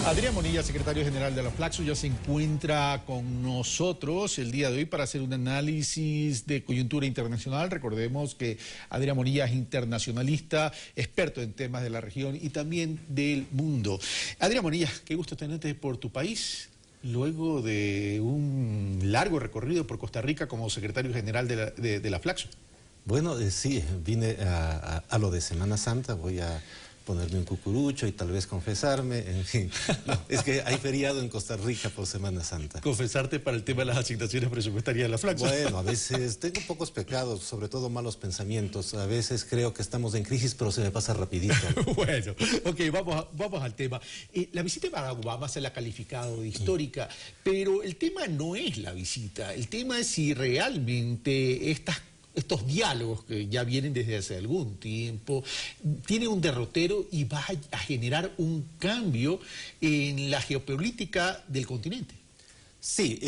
Adrián Monilla, secretario general de la Flaxo, ya se encuentra con nosotros el día de hoy para hacer un análisis de coyuntura internacional. Recordemos que Adrián Monilla es internacionalista, experto en temas de la región y también del mundo. Adrián Monilla, qué gusto tenerte por tu país, luego de un largo recorrido por Costa Rica como secretario general de la Flaxo. Bueno, sí, vine a lo de Semana Santa, voy a ponerme un cucurucho y tal vez confesarme, en fin. No, es que hay feriado en Costa Rica por Semana Santa. Confesarte para el tema de las asignaciones presupuestarias de la Flaxo. Bueno, a veces tengo pocos pecados, sobre todo malos pensamientos. A veces creo que estamos en crisis, pero se me pasa rapidito. Bueno, ok, vamos al tema. La visita de Barack Obama se la ha calificado de histórica, pero el tema no es la visita. El tema es si realmente estos diálogos que ya vienen desde hace algún tiempo, tiene un derrotero y va a generar un cambio en la geopolítica del continente. Sí,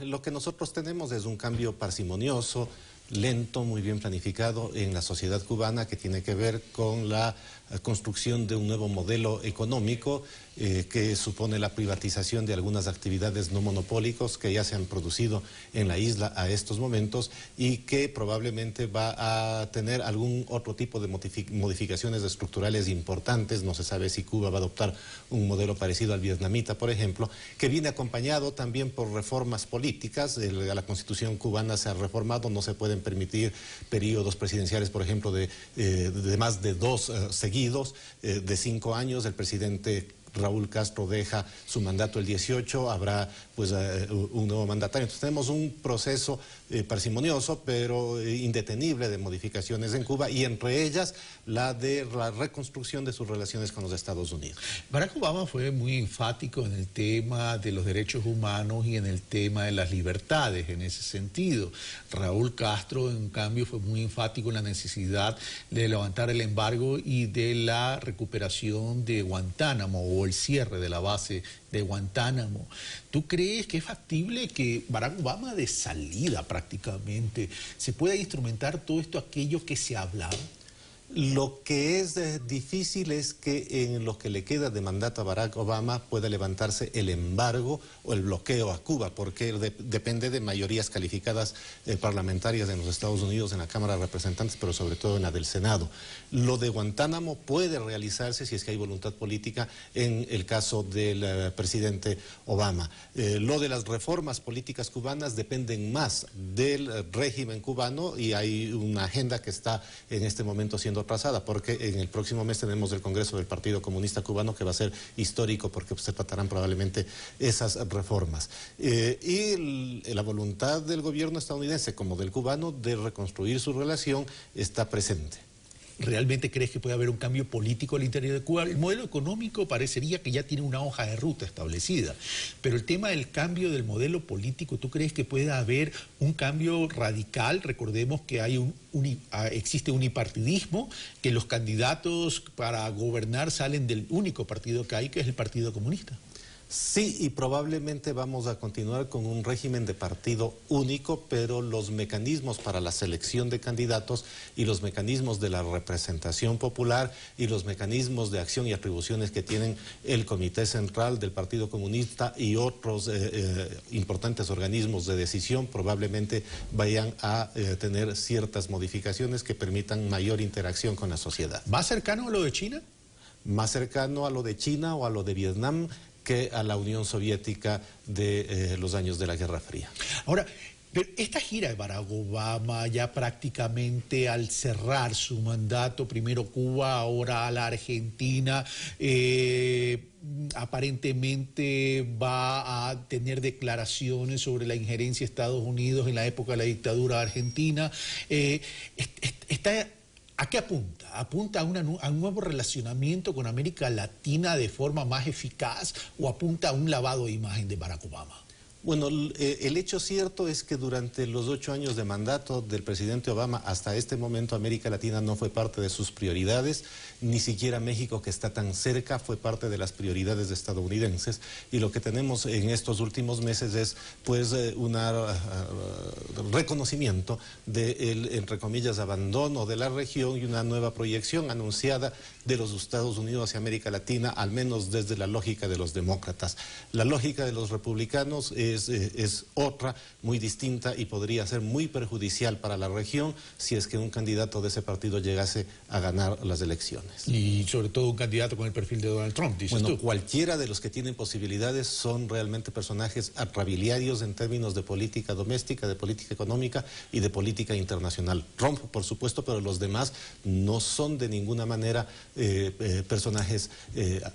lo que nosotros tenemos es un cambio parsimonioso, lento, muy bien planificado en la sociedad cubana, que tiene que ver con la construcción de un nuevo modelo económico que supone la privatización de algunas actividades no monopólicos que ya se han producido en la isla a estos momentos y que probablemente va a tener algún otro tipo de modificaciones estructurales importantes. No se sabe si Cuba va a adoptar un modelo parecido al vietnamita, por ejemplo, que viene acompañado también por reformas políticas. La Constitución cubana se ha reformado, no se pueden permitir periodos presidenciales, por ejemplo, de más de dos seguidos, de 5 años. El presidente Raúl Castro deja su mandato el 18, habrá pues un nuevo mandatario. Entonces tenemos un proceso parsimonioso pero indetenible de modificaciones en Cuba, y entre ellas la de la reconstrucción de sus relaciones con los Estados Unidos. Barack Obama fue muy enfático en el tema de los derechos humanos y en el tema de las libertades en ese sentido. Raúl Castro, en cambio, fue muy enfático en la necesidad de levantar el embargo y de la recuperación de Guantánamo o el cierre de la base de Guantánamo. ¿Tú crees que es factible que Barack Obama, de salida prácticamente, se pueda instrumentar todo esto, aquello que se ha hablado? Lo que es difícil es que en lo que le queda de mandato a Barack Obama pueda levantarse el embargo o el bloqueo a Cuba, porque depende de mayorías calificadas parlamentarias en los Estados Unidos, en la Cámara de Representantes, pero sobre todo en la del Senado. Lo de Guantánamo puede realizarse si es que hay voluntad política en el caso del presidente Obama. Lo de las reformas políticas cubanas dependen más del régimen cubano, y hay una agenda que está en este momento siendo atrasada, porque en el próximo mes tenemos el Congreso del Partido Comunista Cubano, que va a ser histórico porque se tratarán probablemente esas reformas. Y la voluntad del gobierno estadounidense como del cubano de reconstruir su relación está presente. ¿Realmente crees que puede haber un cambio político al interior de Cuba? El modelo económico parecería que ya tiene una hoja de ruta establecida, pero el tema del cambio del modelo político, ¿tú crees que puede haber un cambio radical? Recordemos que existe un unipartidismo, que los candidatos para gobernar salen del único partido que hay, que es el Partido Comunista. Sí, y probablemente vamos a continuar con un régimen de partido único, pero los mecanismos para la selección de candidatos y los mecanismos de la representación popular y los mecanismos de acción y atribuciones que tienen el Comité Central del Partido Comunista y otros importantes organismos de decisión probablemente vayan a tener ciertas modificaciones que permitan mayor interacción con la sociedad. ¿Más cercano a lo de China? Más cercano a lo de China o a lo de Vietnam que a la Unión Soviética de los años de la Guerra Fría. Ahora, pero esta gira de Barack Obama, ya prácticamente al cerrar su mandato, primero Cuba, ahora a la Argentina, aparentemente va a tener declaraciones sobre la injerencia de Estados Unidos en la época de la dictadura argentina. ¿A qué apunta? ¿Apunta a un nuevo relacionamiento con América Latina de forma más eficaz o apunta a un lavado de imagen de Barack Obama? Bueno, el hecho cierto es que durante los 8 años de mandato del presidente Obama, hasta este momento América Latina no fue parte de sus prioridades, ni siquiera México, que está tan cerca, fue parte de las prioridades estadounidenses, y lo que tenemos en estos últimos meses es pues un reconocimiento del, entre comillas, abandono de la región y una nueva proyección anunciada de los Estados Unidos hacia América Latina, al menos desde la lógica de los demócratas. La lógica de los republicanos es otra, muy distinta, y podría ser muy perjudicial para la región si es que un candidato de ese partido llegase a ganar las elecciones. Y sobre todo un candidato con el perfil de Donald Trump, dices bueno, tú. Cualquiera de los que tienen posibilidades son realmente personajes atrabiliarios en términos de política doméstica, de política económica y de política internacional. Trump, por supuesto, pero los demás no son de ninguna manera personajes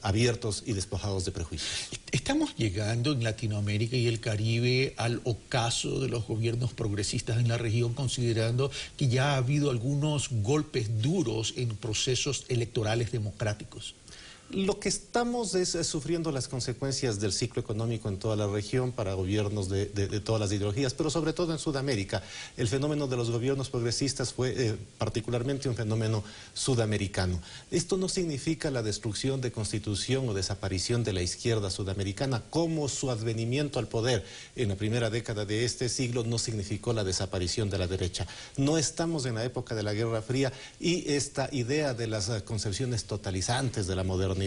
abiertos y despojados de prejuicios. Estamos llegando en Latinoamérica y el Caribe al ocaso de los gobiernos progresistas en la región, considerando que ya ha habido algunos golpes duros en procesos electorales democráticos. Lo que estamos es sufriendo las consecuencias del ciclo económico en toda la región para gobiernos de todas las ideologías, pero sobre todo en Sudamérica. El fenómeno de los gobiernos progresistas fue particularmente un fenómeno sudamericano. Esto no significa la destrucción de constitución o desaparición de la izquierda sudamericana, como su advenimiento al poder en la primera década de este siglo no significó la desaparición de la derecha. No estamos en la época de la Guerra Fría, y esta idea de las concepciones totalizantes de la modernidad,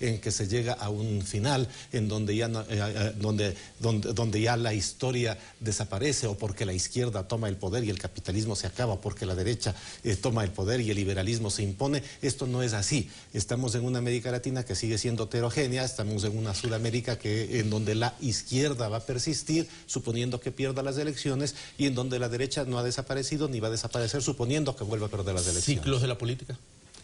en que se llega a un final en donde ya, donde ya la historia desaparece, o porque la izquierda toma el poder y el capitalismo se acaba, porque la derecha toma el poder y el liberalismo se impone. Esto no es así. Estamos en una América Latina que sigue siendo heterogénea, estamos en una Sudamérica en donde la izquierda va a persistir, suponiendo que pierda las elecciones, y en donde la derecha no ha desaparecido ni va a desaparecer, suponiendo que vuelva a perder las elecciones. ¿Ciclos de la política?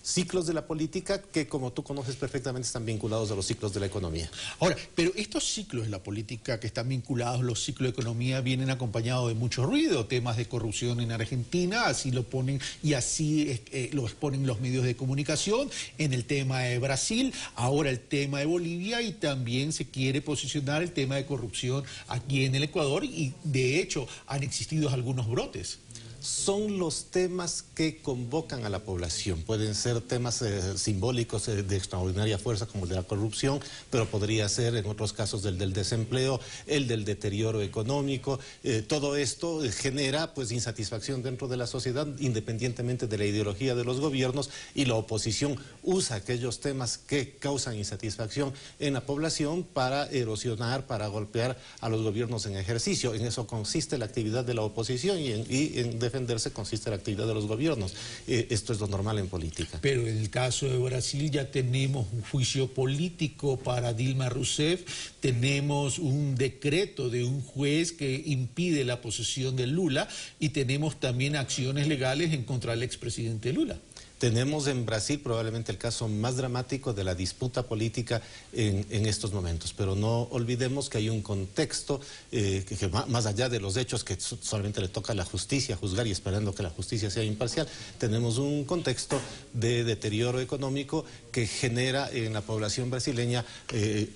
Ciclos de la política que, como tú conoces perfectamente, están vinculados a los ciclos de la economía. Ahora, pero estos ciclos de la política que están vinculados a los ciclos de economía vienen acompañados de mucho ruido, temas de corrupción en Argentina, así lo ponen y así lo exponen los medios de comunicación, en el tema de Brasil, ahora el tema de Bolivia, y también se quiere posicionar el tema de corrupción aquí en el Ecuador, y de hecho han existido algunos brotes. Son los temas que convocan a la población. Pueden ser temas simbólicos de extraordinaria fuerza, como el de la corrupción, pero podría ser en otros casos el del desempleo, el del deterioro económico. Todo esto genera pues insatisfacción dentro de la sociedad, independientemente de la ideología de los gobiernos, y la oposición usa aquellos temas que causan insatisfacción en la población para erosionar, para golpear a los gobiernos en ejercicio. En eso consiste la actividad de la oposición, y en defenderse consiste la actividad de los gobiernos. Esto es lo normal en política. Pero en el caso de Brasil ya tenemos un juicio político para Dilma Rousseff, tenemos un decreto de un juez que impide la posesión de Lula, y tenemos también acciones legales en contra del expresidente Lula. Tenemos en Brasil probablemente el caso más dramático de la disputa política en estos momentos, pero no olvidemos que hay un contexto que más allá de los hechos que solamente le toca a la justicia juzgar, y esperando que la justicia sea imparcial, tenemos un contexto de deterioro económico que genera en la población brasileña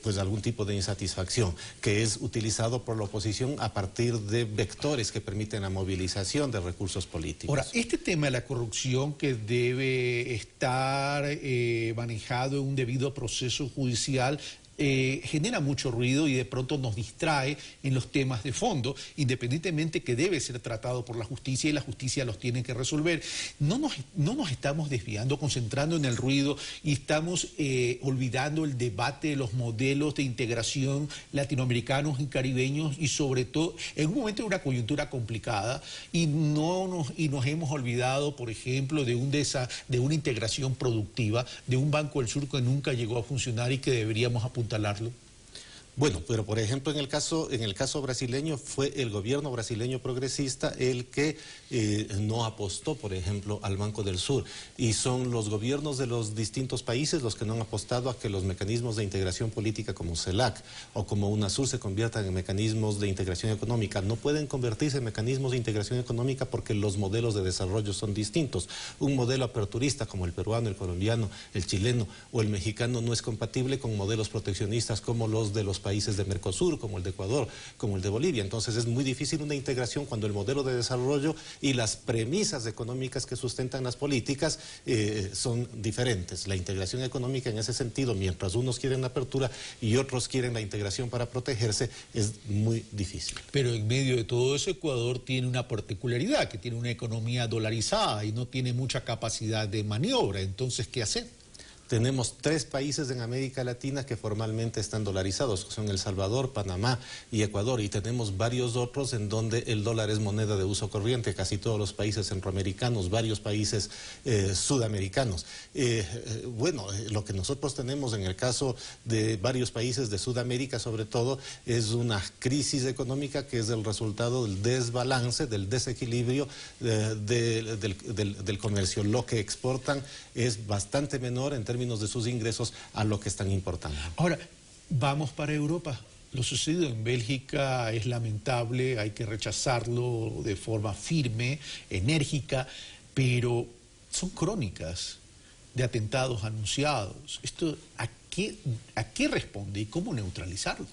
pues algún tipo de insatisfacción, que es utilizado por la oposición a partir de vectores que permiten la movilización de recursos políticos. Ahora, este tema de la corrupción, que debe estar manejado en un debido proceso judicial, genera mucho ruido y de pronto nos distrae en los temas de fondo, independientemente que debe ser tratado por la justicia, y la justicia los tiene que resolver. No nos estamos desviando, concentrando en el ruido, y estamos olvidando el debate de los modelos de integración latinoamericanos y caribeños, y sobre todo en un momento de una coyuntura complicada, y nos hemos olvidado, por ejemplo, de una integración productiva, de un Banco del Sur que nunca llegó a funcionar y que deberíamos apuntalarlo. Bueno, pero por ejemplo en el caso brasileño fue el gobierno brasileño progresista el que no apostó, por ejemplo, al Banco del Sur, y son los gobiernos de los distintos países los que no han apostado a que los mecanismos de integración política como CELAC o como UNASUR se conviertan en mecanismos de integración económica. No pueden convertirse en mecanismos de integración económica porque los modelos de desarrollo son distintos. Un modelo aperturista como el peruano, el colombiano, el chileno o el mexicano no es compatible con modelos proteccionistas como los de los países países de Mercosur, como el de Ecuador, como el de Bolivia. Entonces es muy difícil una integración cuando el modelo de desarrollo y las premisas económicas que sustentan las políticas son diferentes. La integración económica en ese sentido, mientras unos quieren la apertura y otros quieren la integración para protegerse, es muy difícil. Pero en medio de todo eso, Ecuador tiene una particularidad, que tiene una economía dolarizada y no tiene mucha capacidad de maniobra. Entonces, ¿qué hacer? Tenemos 3 países en América Latina que formalmente están dolarizados, que son El Salvador, Panamá y Ecuador, y tenemos varios otros en donde el dólar es moneda de uso corriente, casi todos los países centroamericanos, varios países sudamericanos. Lo que nosotros tenemos en el caso de varios países de Sudamérica, sobre todo, es una crisis económica que es el resultado del desbalance, del desequilibrio del comercio. Lo que exportan es bastante menor en términos de sus ingresos a lo que están importando. Ahora, vamos para Europa. Lo sucedido en Bélgica es lamentable, hay que rechazarlo de forma firme, enérgica, pero son crónicas de atentados anunciados. ¿Esto a qué responde y cómo neutralizarlo?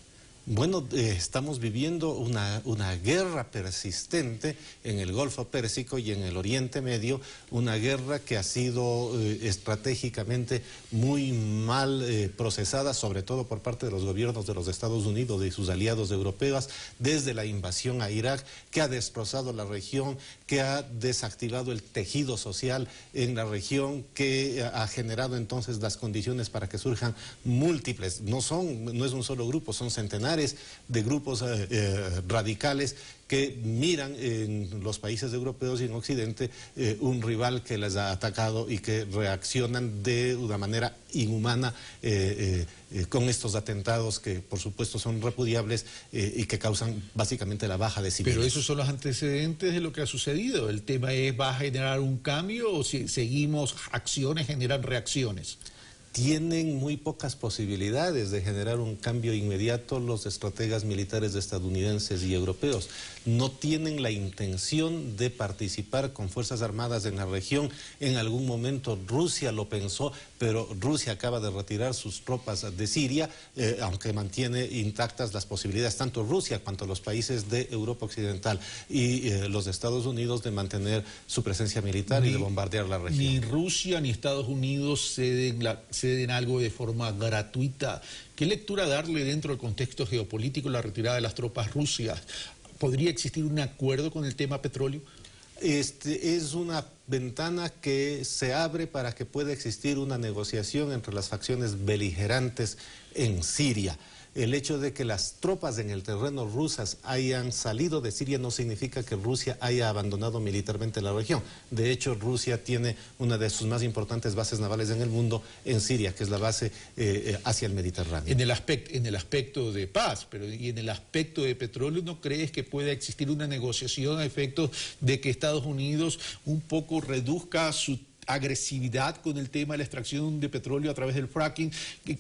Bueno, estamos viviendo una guerra persistente en el Golfo Pérsico y en el Oriente Medio, una guerra que ha sido estratégicamente muy mal procesada, sobre todo por parte de los gobiernos de los Estados Unidos y sus aliados europeos, desde la invasión a Irak, que ha destrozado la región, que ha desactivado el tejido social en la región, que ha generado entonces las condiciones para que surjan múltiples, no es un solo grupo, son centenares de grupos radicales que miran en los países europeos y en Occidente un rival que les ha atacado y que reaccionan de una manera inhumana con estos atentados que por supuesto son repudiables y que causan básicamente la baja de civiles. Pero esos son los antecedentes de lo que ha sucedido. El tema es, ¿va a generar un cambio o si seguimos acciones generan reacciones? Tienen muy pocas posibilidades de generar un cambio inmediato los estrategas militares estadounidenses y europeos. No tienen la intención de participar con fuerzas armadas en la región. En algún momento Rusia lo pensó, pero Rusia acaba de retirar sus tropas de Siria, aunque mantiene intactas las posibilidades, tanto Rusia cuanto los países de Europa Occidental y los Estados Unidos, de mantener su presencia militar y de bombardear la región. Ni Rusia ni Estados Unidos ceden algo de forma gratuita. ¿Qué lectura darle dentro del contexto geopolítico la retirada de las tropas rusas? ¿Podría existir un acuerdo con el tema petróleo? Es una ventana que se abre para que pueda existir una negociación entre las facciones beligerantes en Siria. El hecho de que las tropas en el terreno rusas hayan salido de Siria no significa que Rusia haya abandonado militarmente la región. De hecho, Rusia tiene una de sus más importantes bases navales en el mundo en Siria, que es la base hacia el Mediterráneo. En el aspecto de paz, pero y en el aspecto de petróleo, ¿no crees que pueda existir una negociación a efectos de que Estados Unidos un poco reduzca su agresividad con el tema de la extracción de petróleo a través del fracking,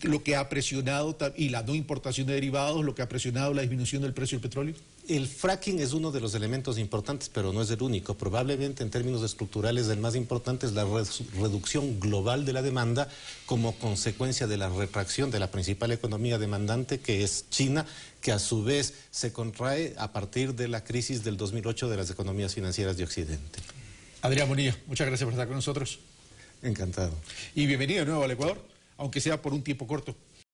lo que ha presionado, y la no importación de derivados, lo que ha presionado la disminución del precio del petróleo? El fracking es uno de los elementos importantes, pero no es el único. Probablemente en términos estructurales el más importante es la reducción global de la demanda como consecuencia de la retracción de la principal economía demandante, que es China, que a su vez se contrae a partir de la crisis del 2008 de las economías financieras de Occidente. Adrián Bonilla, muchas gracias por estar con nosotros. Encantado. Y bienvenido de nuevo al Ecuador, aunque sea por un tiempo corto.